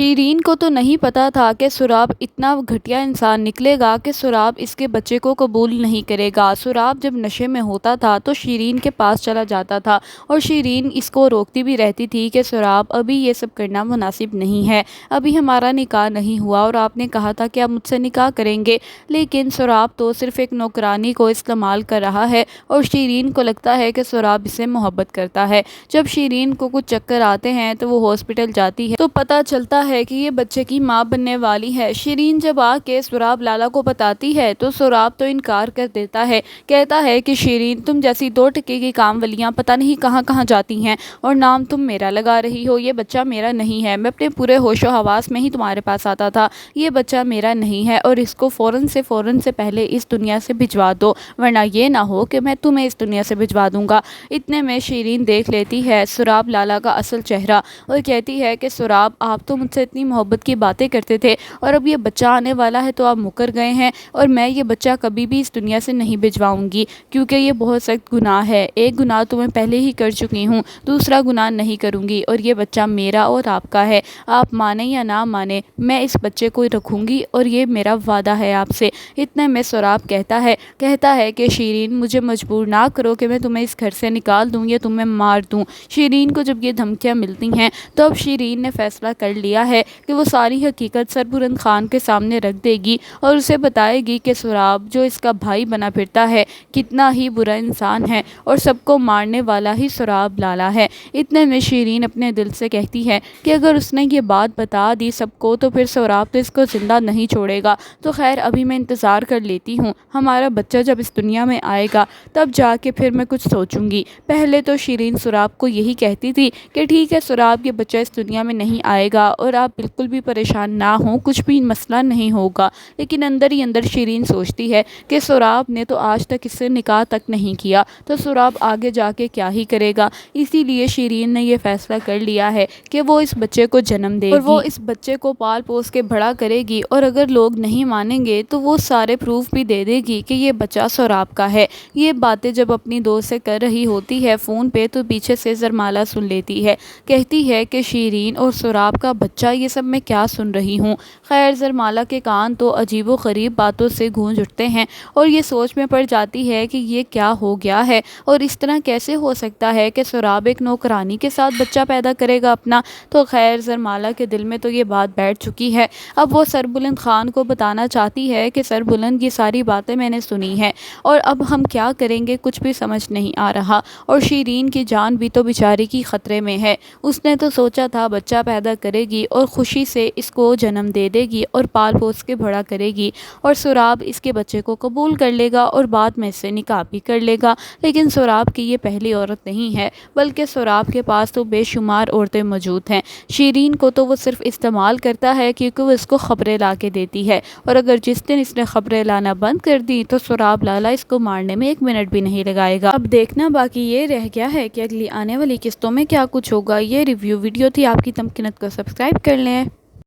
شیرین کو تو نہیں پتا تھا کہ سراب اتنا گھٹیا انسان نکلے گا کہ سراب اس کے بچے کو قبول نہیں کرے گا۔ سراب جب نشے میں ہوتا تھا تو شیرین کے پاس چلا جاتا تھا اور شیرین اس کو روکتی بھی رہتی تھی کہ سراب ابھی یہ سب کرنا مناسب نہیں ہے، ابھی ہمارا نکاح نہیں ہوا اور آپ نے کہا تھا کہ آپ مجھ سے نکاح کریں گے۔ لیکن سراب تو صرف ایک نوکرانی کو استعمال کر رہا ہے اور شیرین کو لگتا ہے کہ سراب اس سے محبت کرتا ہے۔ جب شیرین کو کچھ چکر آتے ہیں تو وہ ہاسپٹل جاتی ہے تو پتہ چلتا ہے کہ یہ بچے کی ماں بننے والی ہے۔ شیرین جب آ کے سراب لالا کو بتاتی ہے تو سراب تو انکار کر دیتا ہے، کہتا ہے کہ شیرین تم جیسی دو ٹکے کی کامولیاں پتہ نہیں کہاں کہاں جاتی ہیں اور نام تم میرا لگا رہی ہو، یہ بچہ میرا نہیں ہے، میں اپنے پورے ہوش و حواس میں ہی تمہارے پاس آتا تھا، یہ بچہ میرا نہیں ہے اور اس کو فوراً سے پہلے اس دنیا سے بھجوا دو ورنہ یہ نہ ہو کہ میں تمہیں اس دنیا سے بھجوا دوں گا۔ اتنے میں شیرین دیکھ لیتی ہے سراب لالا کا اصل چہرہ اور کہتی ہے کہ سراب آپ تو مجھ سے اتنی محبت کی باتیں کرتے تھے اور اب یہ بچہ آنے والا ہے تو آپ مکر گئے ہیں اور میں یہ بچہ کبھی بھی اس دنیا سے نہیں بھجواؤں گی کیونکہ یہ بہت سخت گناہ ہے، ایک گناہ تو میں پہلے ہی کر چکی ہوں، دوسرا گناہ نہیں کروں گی اور یہ بچہ میرا اور آپ کا ہے، آپ مانیں یا نہ مانیں میں اس بچے کو رکھوں گی اور یہ میرا وعدہ ہے آپ سے۔ اتنے میں سراب کہتا ہے کہ شیرین مجھے مجبور نہ کرو کہ میں تمہیں اس گھر سے نکال دوں یا تمہیں مار دوں۔ شیرین کو جب یہ دھمکیاں ملتی ہیں تو اب شیرین نے فیصلہ کر لیا ہے کہ وہ ساری حقیقت سربلند خان کے سامنے رکھ دے گی اور اسے بتائے گی کہ سراب جو اس کا بھائی بنا پھرتا ہے کتنا ہی برا انسان ہے اور سب کو مارنے والا ہی سراب لالا ہے۔ اتنے میں شیرین اپنے دل سے کہتی ہے کہ اگر اس نے یہ بات بتا دی سب کو تو پھر سراب تو اس کو زندہ نہیں چھوڑے گا، تو خیر ابھی میں انتظار کر لیتی ہوں، ہمارا بچہ جب اس دنیا میں آئے گا تب جا کے پھر میں کچھ سوچوں گی۔ پہلے تو شیرین سراب کو یہی کہتی تھی کہ ٹھیک ہے سراب یہ بچہ اس دنیا میں نہیں آئے گا اور آپ بالکل بھی پریشان نہ ہوں، کچھ بھی مسئلہ نہیں ہوگا، لیکن اندر ہی اندر شیرین سوچتی ہے کہ سراب نے تو آج تک اس سے نکاح تک نہیں کیا تو سراب آگے جا کے کیا ہی کرے گا، اسی لیے شیرین نے یہ فیصلہ کر لیا ہے کہ وہ اس بچے کو جنم دے گی اور وہ اس بچے کو پال پوس کے بڑا کرے گی اور اگر لوگ نہیں مانیں گے تو وہ سارے پروف بھی دے دے گی کہ یہ بچہ سراب کا ہے۔ یہ باتیں جب اپنی دوست سے کر رہی ہوتی ہے فون پہ تو پیچھے سے زرمالا سن لیتی ہے، کہتی ہے کہ شیرین اور سراب کا بچہ یہ سب میں کیا سن رہی ہوں۔ خیر زرمالا کے کان تو عجیب و غریب باتوں سے گونج اٹھتے ہیں اور یہ سوچ میں پڑ جاتی ہے کہ یہ کیا ہو گیا ہے اور اس طرح کیسے ہو سکتا ہے کہ سراب ایک نوکرانی کے ساتھ بچہ پیدا کرے گا اپنا۔ تو خیر زرمالا کے دل میں تو یہ بات بیٹھ چکی ہے، اب وہ سربلند خان کو بتانا چاہتی ہے کہ سربلند یہ ساری باتیں میں نے سنی ہیں اور اب ہم کیا کریں گے کچھ بھی سمجھ نہیں آ رہا اور شیرین کی جان بھی تو بیچاری کی خطرے میں ہے، اس نے تو سوچا تھا بچہ پیدا کرے گی اور خوشی سے اس کو جنم دے دے گی اور پال پوس کے بڑا کرے گی اور سراب اس کے بچے کو قبول کر لے گا اور بعد میں اس سے نکاح بھی کر لے گا، لیکن سراب کی یہ پہلی عورت نہیں ہے بلکہ سراب کے پاس تو بے شمار عورتیں موجود ہیں۔ شیرین کو تو وہ صرف استعمال کرتا ہے کیونکہ وہ اس کو خبریں لا کے دیتی ہے اور اگر جس دن اس نے خبریں لانا بند کر دی تو سراب لالا اس کو مارنے میں 1 منٹ بھی نہیں لگائے گا۔ اب دیکھنا باقی یہ رہ گیا ہے کہ اگلی آنے والی قسطوں میں کیا کچھ ہوگا۔ یہ ریویو ویڈیو تھی، آپ کی تمکنت کو سبسکرائب کر لیں۔